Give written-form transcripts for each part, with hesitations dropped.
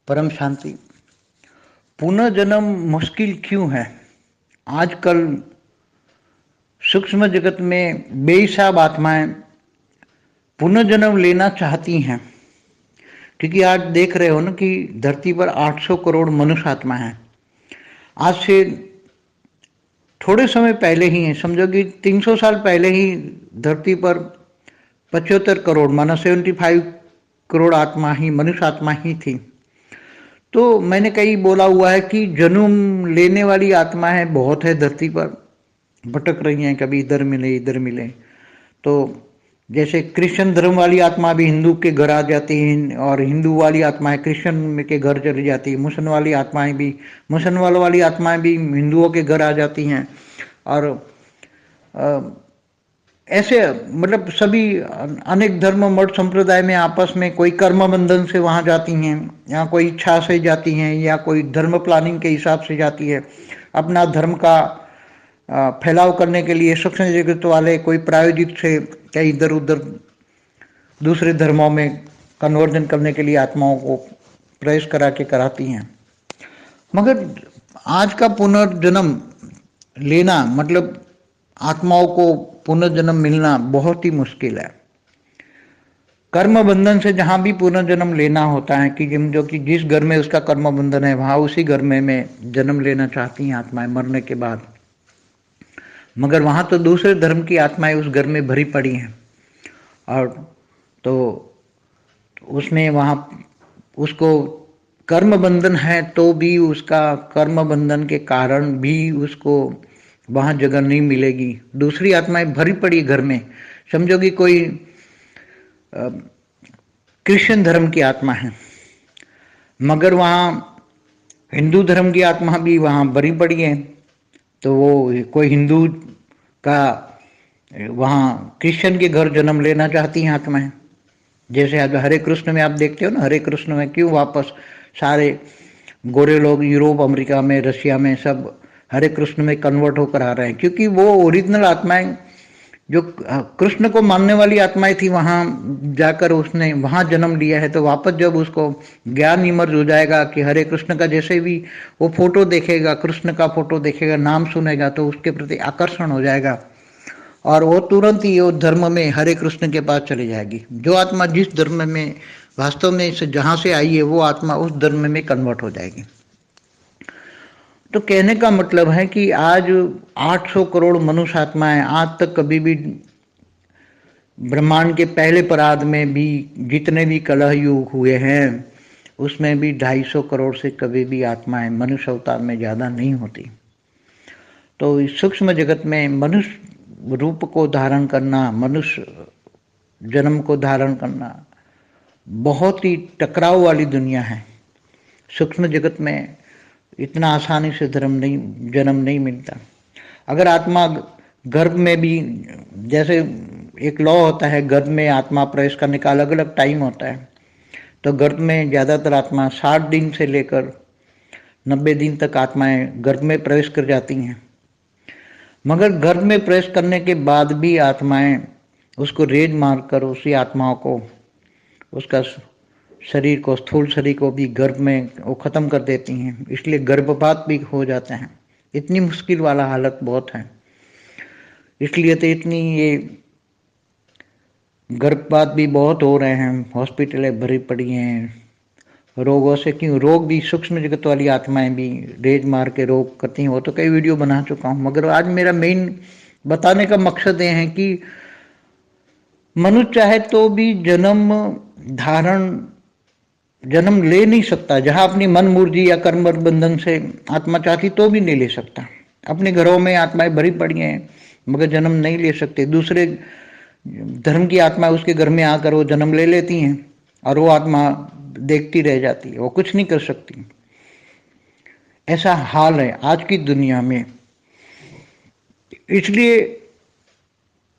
परम शांति। पुनर्जन्म मुश्किल क्यों है? आजकल सूक्ष्म जगत में बेहिसाब आत्माएं पुनर्जन्म लेना चाहती हैं, क्योंकि आज देख रहे हो ना कि धरती पर 800 करोड़ मनुष्य आत्मा है। आज से थोड़े समय पहले ही है, समझो कि 300 साल पहले ही धरती पर 75 करोड़ माना 75 करोड़ आत्मा ही मनुष्य आत्मा ही थी। तो मैंने कहीं बोला हुआ है कि जन्म लेने वाली आत्माएं बहुत है धरती पर, भटक रही हैं, कभी इधर मिले इधर मिले। तो जैसे क्रिश्चियन धर्म वाली आत्मा भी हिंदू के घर आ जाती हैं और हिंदू वाली आत्माएं क्रिश्चियन के घर चली जाती है। मुसलमान वाली आत्माएं भी हिंदुओं के घर आ जाती हैं। और ऐसे मतलब सभी अनेक धर्म मठ संप्रदाय में आपस में कोई कर्म बंधन से वहां जाती हैं, या कोई इच्छा से जाती हैं, या कोई धर्म प्लानिंग के हिसाब से जाती है। अपना धर्म का फैलाव करने के लिए सूक्ष्म जगत वाले कोई प्रायोजित से कई इधर उधर दूसरे धर्मों में कन्वर्जन करने के लिए आत्माओं को प्रवेश करा के कराती हैं। मगर आज का पुनर्जन्म लेना मतलब आत्माओं को पुनर्जन्म मिलना बहुत ही मुश्किल है। कर्म बंधन से जहां भी पुनर्जन्म लेना होता है कि जो कि जिस घर में उसका कर्म बंधन है वहां उसी घर में जन्म लेना चाहती हैं आत्माएं मरने के बाद। मगर वहां तो दूसरे धर्म की आत्माएं उस घर में भरी पड़ी हैं, और तो उसमें वहां उसको कर्म बंधन है तो भी उसका कर्म बंधन के कारण भी उसको वहां जगह नहीं मिलेगी। दूसरी आत्माएं भरी पड़ी घर में, समझो कि कोई क्रिश्चियन धर्म की आत्मा है, मगर वहां हिंदू धर्म की आत्मा भी वहां भरी पड़ी है। तो वो कोई हिंदू का वहां क्रिश्चियन के घर जन्म लेना चाहती हैं आत्माएं। जैसे आज हरे कृष्ण में आप देखते हो ना, हरे कृष्ण में क्यों वापस सारे गोरे लोग यूरोप, अमेरिका में, रशिया में सब हरे कृष्ण में कन्वर्ट होकर आ रहे हैं, क्योंकि वो ओरिजिनल आत्माएं जो कृष्ण को मानने वाली आत्माएं थी वहां जाकर उसने वहां जन्म लिया है। तो वापस जब उसको ज्ञान इमर्ज हो जाएगा कि हरे कृष्ण का जैसे भी वो फोटो देखेगा, कृष्ण का फोटो देखेगा, नाम सुनेगा, तो उसके प्रति आकर्षण हो जाएगा और वो तुरंत ही वो धर्म में हरे कृष्ण के पास चली जाएगी। जो आत्मा जिस धर्म में वास्तव में से जहां से आई है वो आत्मा उस धर्म में कन्वर्ट हो जाएगी। तो कहने का मतलब है कि आज 800 करोड़ मनुष्य आत्माएं आज तक कभी भी ब्रह्मांड के पहले परार्ध में भी जितने भी कलह युग हुए हैं उसमें भी 250 करोड़ से कभी भी आत्माएं मनुष्य अवतार में ज्यादा नहीं होती। तो इस सूक्ष्म जगत में मनुष्य रूप को धारण करना, मनुष्य जन्म को धारण करना बहुत ही टकराव वाली दुनिया है। सूक्ष्म जगत में इतना आसानी से जन्म नहीं मिलता। अगर आत्मा गर्भ में भी, जैसे एक लॉ होता है गर्भ में आत्मा प्रवेश करने का अलग अलग टाइम होता है, तो गर्भ में ज्यादातर आत्मा 60 दिन से लेकर 90 दिन तक आत्माएं गर्भ में प्रवेश कर जाती हैं। मगर गर्भ में प्रवेश करने के बाद भी आत्माएं उसको रेज मारकर उसी आत्माओं को, उसका शरीर को, स्थूल शरीर को भी गर्भ में वो खत्म कर देती हैं। इसलिए गर्भपात भी हो जाते हैं। इतनी मुश्किल वाला हालत बहुत है, इसलिए तो इतनी ये गर्भपात भी बहुत हो रहे हैं, हॉस्पिटलें भरी पड़ी हैं रोगों से। क्यों? रोग भी सूक्ष्म जगत वाली आत्माएं भी रेज मार के रोग करती हैं। वो तो कई वीडियो बना चुका हूं, मगर आज मेरा मेन बताने का मकसद ये है कि मनुष्य चाहे तो भी जन्म ले नहीं सकता। जहां अपनी मन मुर्जी या कर्म बंधन से आत्मा चाहती तो भी नहीं ले सकता। अपने घरों में आत्माएं भरी पड़ी हैं मगर जन्म नहीं ले सकते। दूसरे धर्म की आत्मा उसके घर में आकर वो जन्म ले लेती हैं और वो आत्मा देखती रह जाती है, वो कुछ नहीं कर सकती। ऐसा हाल है आज की दुनिया में। इसलिए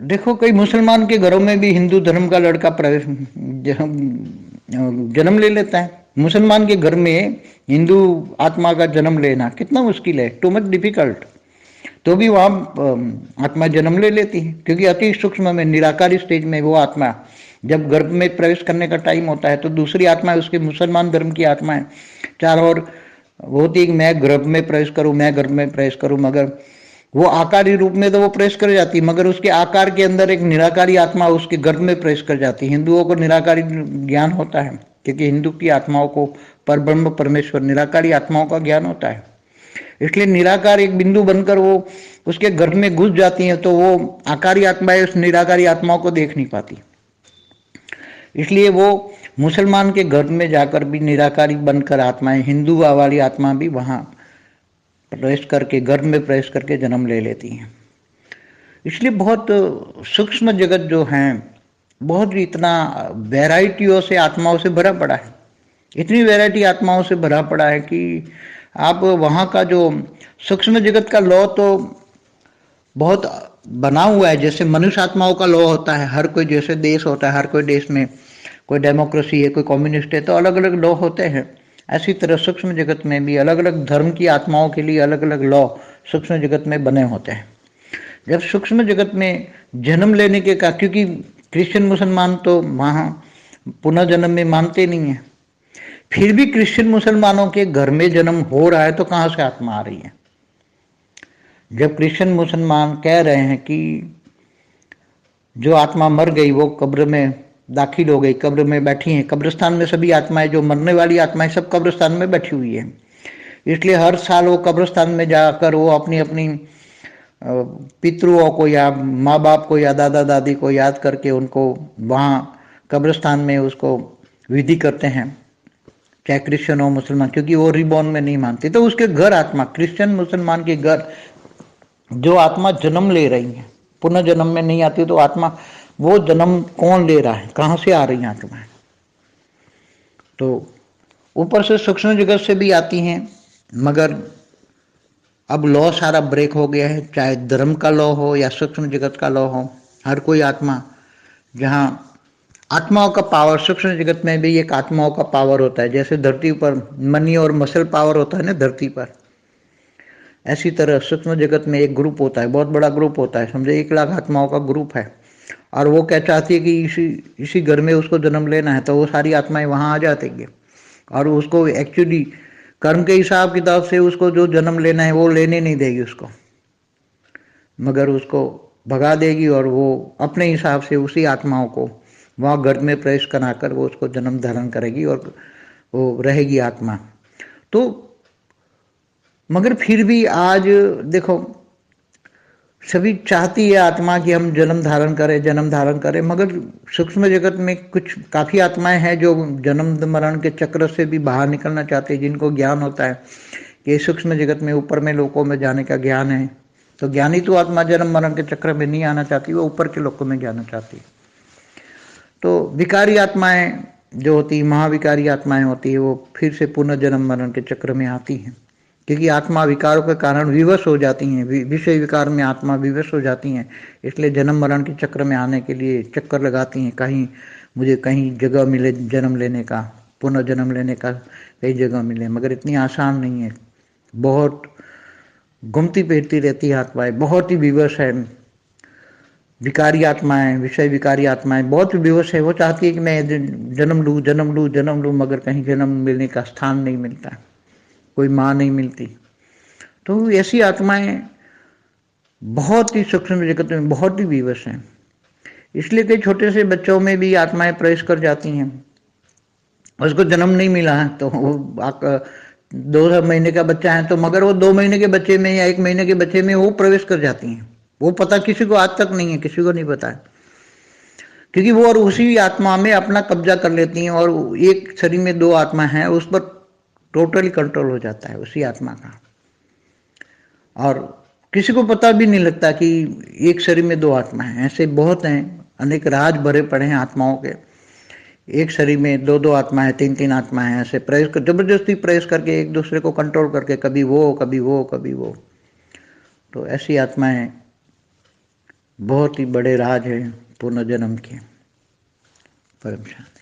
देखो, कई मुसलमान के घरों में भी हिंदू धर्म का लड़का जन्म ले लेता है। मुसलमान के घर में हिंदू आत्मा का जन्म लेना कितना मुश्किल है, टू मच डिफिकल्ट। तो भी वहां आत्मा जन्म ले लेती है, क्योंकि अति सूक्ष्म में निराकारी स्टेज में वो आत्मा जब गर्भ में प्रवेश करने का टाइम होता है तो दूसरी आत्मा है उसके मुसलमान धर्म की आत्मा है चारों ओर होती है कि मैं गर्भ में प्रवेश करूं, मैं गर्भ में प्रवेश करूं, मगर वो आकारी रूप में तो वो प्रवेश कर जाती है, मगर उसके आकार के अंदर एक निराकारी आत्मा उसके गर्भ में प्रवेश कर जाती है। हिंदुओं को निराकारी ज्ञान होता है क्योंकि हिंदू की आत्माओं को परब्रह्म परमेश्वर निराकारी आत्माओं का ज्ञान होता है, इसलिए निराकार एक बिंदु बनकर वो उसके गर्भ में घुस जाती हैं तो वो आकारी आत्माएं उस निराकारी आत्माओं को देख नहीं पाती, इसलिए वो मुसलमान के गर्भ में जाकर भी निराकारी बनकर आत्माएं, हिंदू वाली आत्मा भी वहां प्रवेश करके गर्भ में प्रवेश करके जन्म ले लेती हैं। इसलिए बहुत सूक्ष्म जगत जो है बहुत इतना वैरायटियों से आत्माओं से भरा पड़ा है, इतनी वैरायटी आत्माओं से भरा पड़ा है कि आप वहाँ का जो सूक्ष्म जगत का लॉ तो बहुत बना हुआ है, जैसे मनुष्य आत्माओं का लॉ होता है, हर कोई जैसे देश होता है, हर कोई देश में कोई डेमोक्रेसी है, कोई कम्युनिस्ट है, तो अलग अलग लॉ होते हैं। ऐसी तरह सूक्ष्म जगत में भी अलग अलग धर्म की आत्माओं के लिए अलग अलग लॉ सूक्ष्म जगत में बने होते हैं। जब सूक्ष्म जगत में जन्म लेने के का, क्योंकि क्रिश्चियन मुसलमान तो वहाँ पुनर्जन्म में मानते नहीं है, फिर भी क्रिश्चियन मुसलमानों के घर में जन्म हो रहा है तो कहाँ से आत्मा आ रही है? जब क्रिश्चियन मुसलमान कह रहे हैं कि जो आत्मा मर गई वो कब्र में दाखिल हो गई, कब्र में बैठी हैं, कब्रिस्तान में सभी आत्माएं जो मरने वाली आत्माएं सब कब्रिस्तान में बैठी हुई है, इसलिए हर साल वो कब्रिस्तान में जाकर वो अपनी अपनी पितरुओं को या माँ बाप को या दादा दादी को याद करके उनको वहाँ कब्रिस्तान में उसको विधि करते हैं, चाहे क्रिश्चियन हो मुसलमान, क्योंकि वो रिबॉर्न में नहीं मानते। तो उसके घर आत्मा, क्रिश्चियन मुसलमान के घर जो आत्मा जन्म ले रही है, पुनर्जन्म में नहीं आती, तो आत्मा वो जन्म कौन ले रहा है, कहाँ से आ रही है आत्माएं? तो ऊपर से सूक्ष्म जगत से भी आती हैं, मगर अब लॉ सारा ब्रेक हो गया है, चाहे धर्म का लॉ हो या सूक्ष्म जगत का लॉ हो, हर कोई आत्मा, जहाँ आत्माओं का पावर, सूक्ष्म जगत में भी एक आत्माओं का पावर होता है, जैसे धरती पर मनी और मसल पावर होता है ना धरती पर, ऐसी तरह सूक्ष्म जगत में एक ग्रुप होता है, बहुत बड़ा ग्रुप होता है, समझे 1,00,000 आत्माओं का ग्रुप है, और वो क्या चाहती है कि इसी घर में उसको जन्म लेना है, तो वो सारी आत्माएं वहाँ आ जाती है और उसको एक्चुअली कर्म के हिसाब किताब से उसको जो जन्म लेना है वो लेने नहीं देगी उसको, मगर उसको भगा देगी और वो अपने हिसाब से उसी आत्माओं को वहाँ घर में प्रवेश कराकर वो उसको जन्म धारण करेगी और वो रहेगी आत्मा। तो मगर फिर भी आज देखो सभी चाहती है आत्मा कि हम जन्म धारण करें, मगर सूक्ष्म जगत में कुछ काफ़ी आत्माएं हैं जो जन्म मरण के चक्र से भी बाहर निकलना चाहते हैं, जिनको ज्ञान होता है कि सूक्ष्म जगत में ऊपर में लोकों में जाने का ज्ञान है, तो ज्ञानी तो आत्मा जन्म मरण के चक्र में नहीं आना चाहती, वो ऊपर के लोकों में जाना चाहती है। तो विकारी आत्माएं जो होती है, महाविकारी आत्माएं होती है, वो फिर से पुनर्जन्म मरण के चक्र में आती हैं, क्योंकि आत्मा विकारों के कारण विवश हो जाती हैं, विषय विकार में आत्मा विवश हो जाती हैं, इसलिए जन्म मरण के चक्र में आने के लिए चक्कर लगाती हैं, कहीं मुझे कहीं जगह मिले जन्म लेने का, पुनर्जन्म लेने का कई जगह मिले, मगर इतनी आसान नहीं है, बहुत घूमती फिरती रहती है आत्माएं, बहुत ही विवश है। विकारी आत्माएं, विषय विकारी आत्माएं बहुत विवश है, वो चाहती है कि मैं जन्म लूँ, मगर कहीं जन्म मिलने का स्थान नहीं मिलता, कोई माँ नहीं मिलती। तो ऐसी आत्माएं बहुत ही सूक्ष्म जगत में बहुत ही विवश हैं, इसलिए कई छोटे से बच्चों में भी आत्माएं प्रवेश कर जाती हैं, उसको जन्म नहीं मिला है तो वो 2 महीने का बच्चा है तो मगर वो 2 महीने के बच्चे में या 1 महीने के बच्चे में वो प्रवेश कर जाती हैं, वो पता किसी को आज तक नहीं है, किसी को नहीं पता है, क्योंकि वो और उसी आत्मा में अपना कब्जा कर लेती हैं, और एक शरीर में 2 आत्मा हैं उस पर टोटली कंट्रोल हो जाता है उसी आत्मा का, और किसी को पता भी नहीं लगता कि एक शरीर में 2 आत्मा हैं। ऐसे बहुत हैं, अनेक राज भरे पड़े हैं आत्माओं के, एक शरीर में 2 आत्मा है, 3 आत्मा है, ऐसे प्रवेश कर जबरदस्ती प्रवेश करके एक दूसरे को कंट्रोल करके कभी वो कभी वो कभी वो, तो ऐसी आत्माएं बहुत ही बड़े राज है पुनर्जन्म के। परम शांति।